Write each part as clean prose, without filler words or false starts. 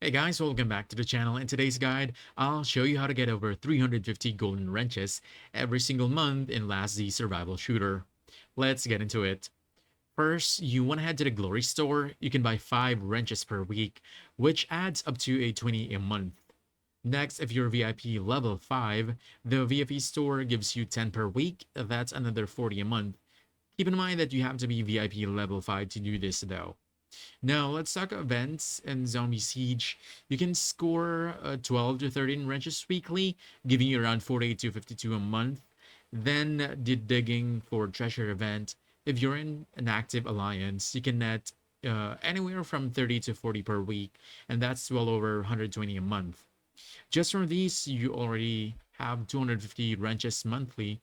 Hey guys, welcome back to the channel. In today's guide, I'll show you how to get over 350 golden wrenches every single month in Last Z Survival Shooter. Let's get into it. First, you want to head to the Glory store. You can buy 5 wrenches per week, which adds up to a 20 a month. Next, if you're VIP level 5, the VIP store gives you 10 per week. That's another 40 a month. Keep in mind that you have to be VIP level 5 to do this though. Now, let's talk events in Zombie Siege. You can score 12 to 13 wrenches weekly, giving you around 48 to 52 a month. Then, the digging for treasure event. If you're in an active alliance, you can net anywhere from 30 to 40 per week, and that's well over 120 a month. Just from these, you already have 250 wrenches monthly,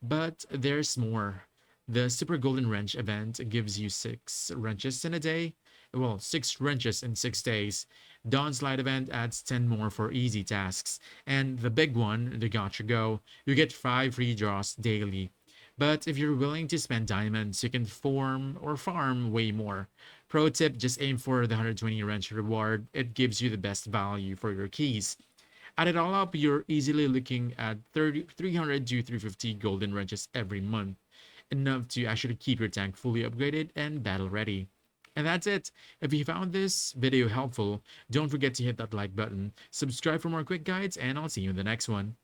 but there's more. The Super Golden Wrench event gives you 6 wrenches in a day. Well, 6 wrenches in 6 days. Dawn's Light event adds 10 more for easy tasks. And the big one, the Gotcha Go, you get 5 free draws daily. But if you're willing to spend diamonds, you can farm way more. Pro tip, just aim for the 120 wrench reward. It gives you the best value for your keys. Add it all up, you're easily looking at 300 to 350 golden wrenches every month, enough to actually keep your tank fully upgraded and battle ready. And that's it. If you found this video helpful, don't forget to hit that like button, subscribe for more quick guides, and I'll see you in the next one.